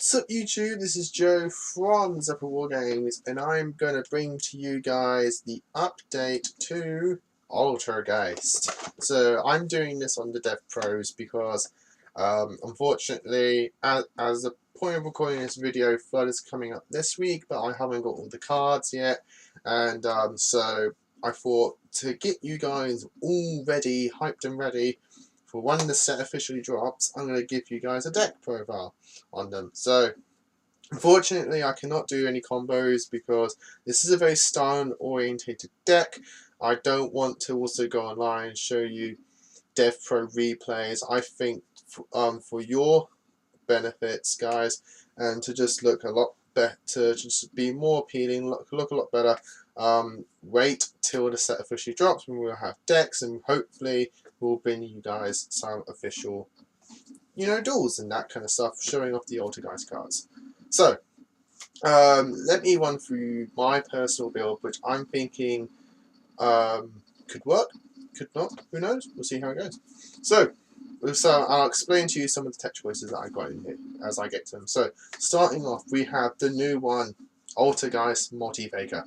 What's up YouTube, this is Joe from Zephyr Wargames, and I'm going to bring to you guys the update to Altergeist. So I'm doing this on the Dev Pros because unfortunately, as the point of recording this video, Flood is coming up this week, but I haven't got all the cards yet, and so I thought to get you guys all ready, hyped and ready, for when the set officially drops, I'm going to give you guys a deck profile on them. So unfortunately I cannot do any combos because this is a very style orientated deck. I don't want to also go online and show you Dev Pro replays. I think for your benefits, guys, and to just look a lot better, just be more appealing, look a lot better, wait till the set officially drops when we'll have decks, and hopefully we'll bring you guys some official, duels and that kind of stuff, showing off the Altergeist cards. So let me run through my personal build, which I'm thinking could work, could not, who knows, we'll see how it goes. So I'll explain to you some of the tech choices that I got in here as I get to them. So starting off, we have the new one, Altergeist Multi-Faker.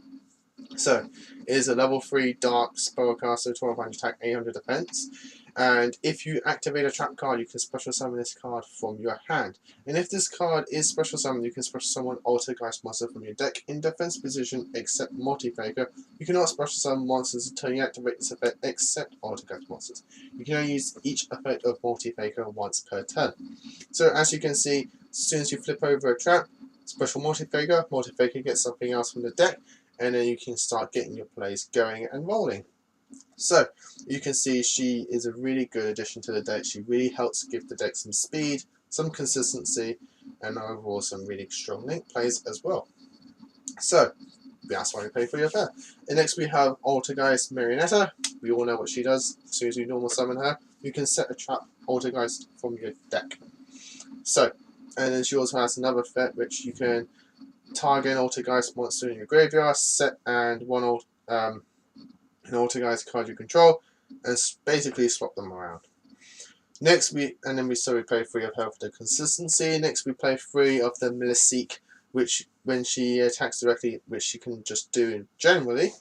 So it is a level 3 dark spellcaster, 1200 attack, 800 defense. And if you activate a trap card, you can special summon this card from your hand. And if this card is special summoned, you can special summon Altergeist monster from your deck in defense position except Multi-Faker. You cannot special summon monsters until you activate this effect except Altergeist monsters. You can only use each effect of Multi-Faker once per turn. So as you can see, as soon as you flip over a trap, special Multi-Faker gets something else from the deck, and then you can start getting your plays going and rolling. So you can see she is a really good addition to the deck. She really helps give the deck some speed, some consistency, and overall some really strong link plays as well. So that's why you pay for your fare. And next we have Altergeist Marionetta. We all know what she does. As soon as you normal summon her, you can set a trap Altergeist from your deck. So, and then she also has another effect which you can target an Altergeist monster in your graveyard, set and an Altergeist card you control, and basically swap them around. Next we play 3 of her for the consistency. Next we play 3 of the Milliseek, which when she attacks directly, which she can just do generally,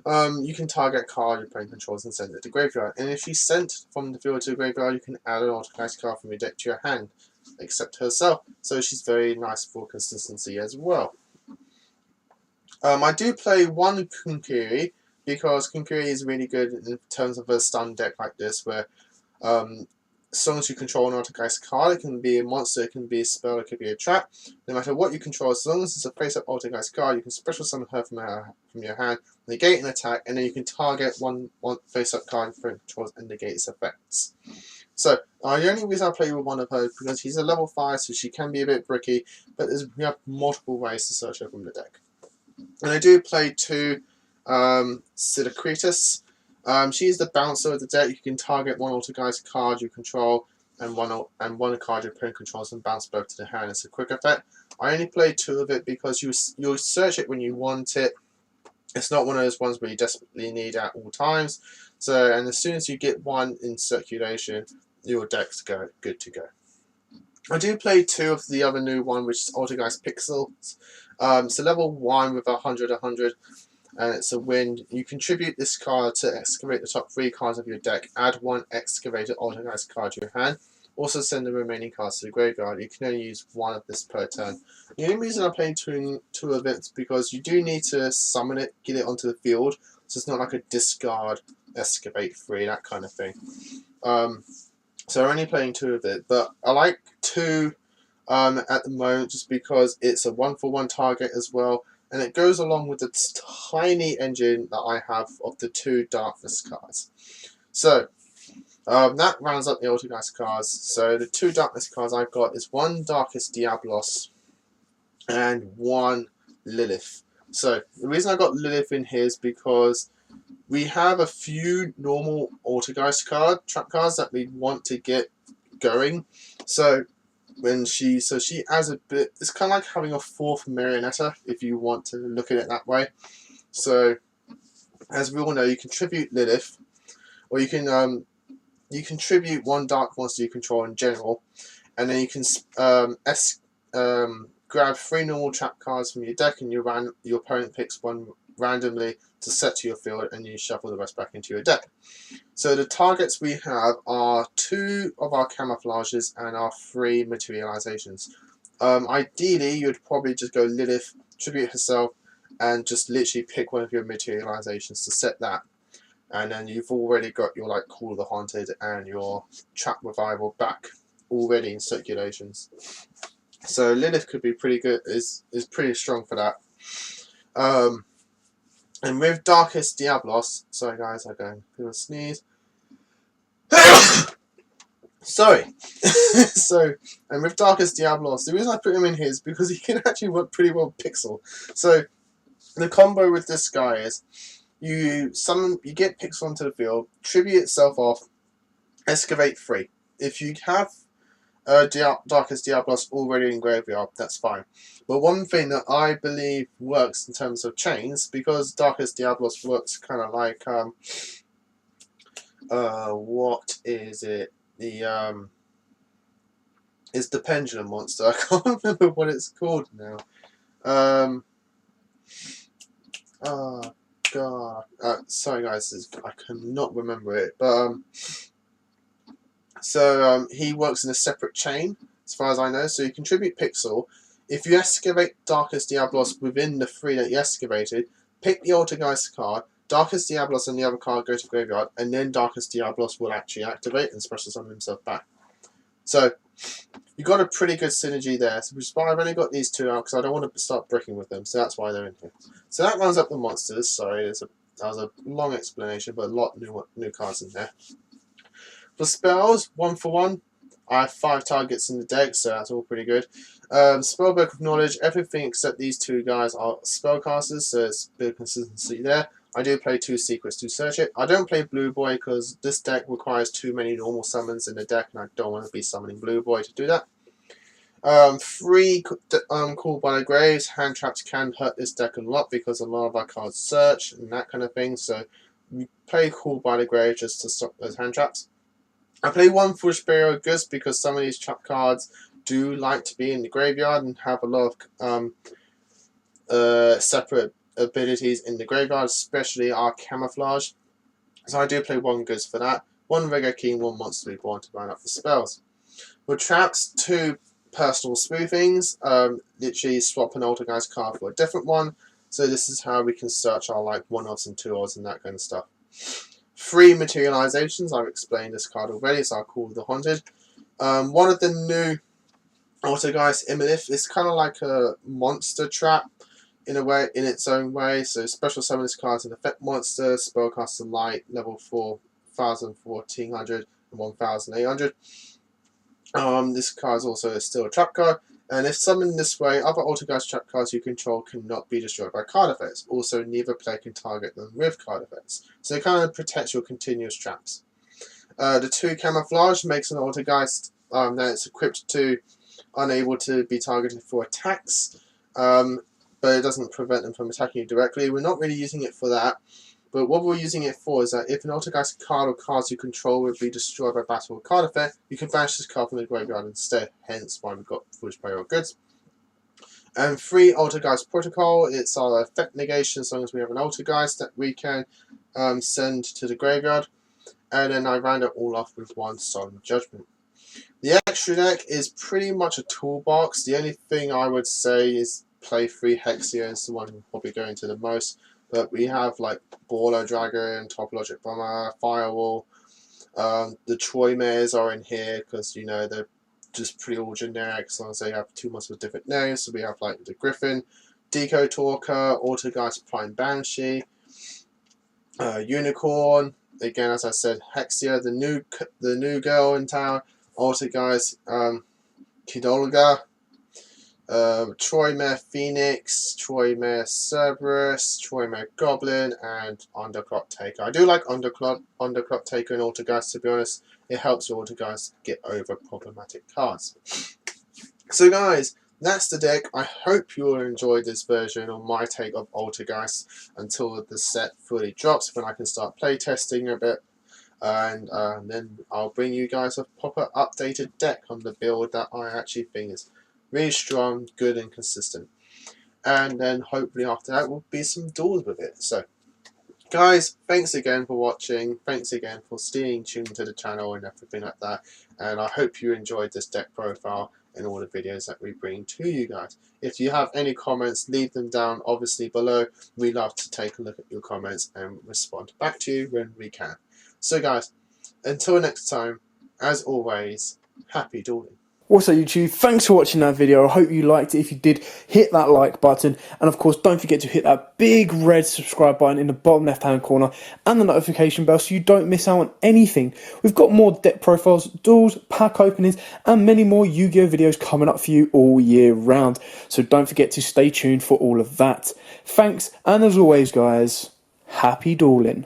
you can target a card your opponent controls and send it to the graveyard. And if she's sent from the field to the graveyard, you can add an Altergeist card from your deck to your hand, except herself. So she's very nice for consistency as well. I do play one Kunkiri, because Kunkiri is really good in terms of a stun deck like this, where as long as you control an Altergeist card, it can be a monster, it can be a spell, it could be a trap. No matter what you control, as long as it's a face-up Altergeist card, you can special summon her from your hand, negate an attack, and then you can target one face-up card your opponent controls and negate its effects. So the only reason I play with one of her is because she's a level 5, so she can be a bit bricky, but we have multiple ways to search her from the deck. And I do play 2 Sidocretus. She's the bouncer of the deck. You can target one Altergeist card you control and one card your opponent controls and bounce both to the hand. It's a quick effect. I only play 2 of it because you'll search it when you want it. It's not one of those ones where you desperately need at all times. So, and as soon as you get one in circulation, your deck's good to go. I do play 2 of the other new one, which is Altergeist Pixels. It's a level 1 with 100, and it's a wind. You contribute this card to excavate the top 3 cards of your deck. Add 1 excavated Altergeist card to your hand. Also send the remaining cards to the graveyard. You can only use 1 of this per turn. The only reason I'm playing 2 of it is because you do need to summon it, get it onto the field. So it's not like a discard, excavate 3, that kind of thing. So I'm only playing 2 of it, but I like 2 at the moment just because it's a 1-for-1 target as well, and it goes along with the tiny engine that I have of the 2 Darkness cards. So that rounds up the Altergeist cards. So the 2 Darkness cards I've got is 1 Darkest Diablos and 1 Lilith. So the reason I got Lilith in here is because we have a few normal Altergeist trap cards that we want to get going. So she adds a bit. It's kind of like having a 4th Marionetta, if you want to look at it that way. So as we all know, you contribute Lilith, or you contribute 1 dark monster you control in general, and then you can grab 3 normal trap cards from your deck, and your opponent picks one randomly to set to your field, and you shuffle the rest back into your deck. So the targets we have are 2 of our camouflages and our 3 materializations. Ideally, you'd probably just go Lilith, tribute herself, and just literally pick one of your materializations to set that. And then you've already got your like Call of the Haunted and your Trap Revival back already in circulations. So Lilith could be pretty good, is pretty strong for that. And with Darkest Diablos, sorry guys, I'm going to sneeze. Sorry. And with Darkest Diablos, the reason I put him in here is because he can actually work pretty well with Pixel. So the combo with this guy is you get Pixel onto the field, tribute itself off, excavate 3. If you have Darkest Diablos already in graveyard, that's fine. But one thing that I believe works in terms of chains, because Darkest Diablos works kind of like what is it? It's the pendulum monster. I can't remember what it's called now. Oh god. Sorry guys, I cannot remember it. But he works in a separate chain, as far as I know. So you contribute Pixel. If you excavate Darkest Diablos within the 3 that you excavated, pick the Altergeist card. Darkest Diablos and the other card go to graveyard, and then Darkest Diablos will actually activate and special summon himself back. So you've got a pretty good synergy there. So which is why I've only got these 2 out, because I don't want to start bricking with them. So that's why they're in here. So that rounds up the monsters. Sorry, that was a long explanation, but a lot of new cards in there. For spells, 1 for 1. I have 5 targets in the deck, so that's all pretty good. Spellbook of Knowledge, everything except these 2 guys are spellcasters, so it's a bit of consistency there. I do play 2 secrets to search it. I don't play Blue Boy because this deck requires too many normal summons in the deck, and I don't want to be summoning Blue Boy to do that. 3 Called by the Graves. Hand traps can hurt this deck a lot because a lot of our cards search and that kind of thing, so we play Called by the Graves just to stop those hand traps. I play 1 Foolish Burial of Goods because some of these trap cards do like to be in the graveyard and have a lot of separate abilities in the graveyard, especially our camouflage. So I do play 1 Goods for that. 1 Regular Key and 1 Monster Reborn to round up the spells. With traps, 2 Personal Spoofings. Literally swap an Altergeist card for a different one. So this is how we can search our like 1-offs and 2-offs and that kind of stuff. 3 Materializations. I've explained this card already, so I'll call the Haunted. One of the new Altergeist Imolith is kind of like a monster trap in a way, in its own way. So special summon this card as an effect monster, spellcaster light, level 4,000, 1400, and 1800. This card is also still a trap card, and if summoned this way, other Altergeist trap cards you control cannot be destroyed by card effects. Also, neither player can target them with card effects. So it kind of protects your continuous traps. The 2 Camouflage makes an Altergeist that it's equipped to unable to be targeted for attacks, but it doesn't prevent them from attacking you directly. We're not really using it for that, but what we're using it for is that if an Altergeist card or cards you control will be destroyed by battle or card effect, you can banish this card from the graveyard instead, hence why we've got Foolish Burial of Goods. And 3 Altergeist Protocol, it's our effect negation as long as we have an Altergeist that we can send to the graveyard. And then I round it all off with 1 Solemn Judgment. The extra deck is pretty much a toolbox. The only thing I would say is play 3 Hexia, is the one we'll probably go into the most. But we have like Baller Dragon, Topologic Bomber, Firewall. The Troy Mares are in here because, you know, they're just pretty all generic as long as they have 2 months with different names. So we have like the Griffin, Deco Talker, Altergeist Prime Banshee, Unicorn. Again, as I said, Hexia, the new girl in town, Altergeist, Kidolga, Troymare Phoenix, Troymare Cerberus, Troymare Goblin, and Underclock Taker. I do like Underclock Taker and Altergeist, to be honest. It helps Altergeist get over problematic cards. So guys, that's the deck. I hope you all enjoyed this version on my take of Altergeist until the set fully drops, when I can start playtesting a bit. And then I'll bring you guys a proper updated deck on the build that I actually think is really strong, good and consistent. And then hopefully after that will be some duels with it. So guys, thanks again for watching, thanks again for staying tuned to the channel and everything like that, and I hope you enjoyed this deck profile and all the videos that we bring to you guys. If you have any comments, leave them down obviously below. We love to take a look at your comments and respond back to you when we can. So guys, until next time, as always, happy dueling. What's up YouTube, thanks for watching that video. I hope you liked it. If you did, hit that like button, and of course don't forget to hit that big red subscribe button in the bottom left hand corner and the notification bell so you don't miss out on anything. We've got more deck profiles, duels, pack openings and many more Yu-Gi-Oh videos coming up for you all year round, so don't forget to stay tuned for all of that. Thanks, and as always guys, happy dueling.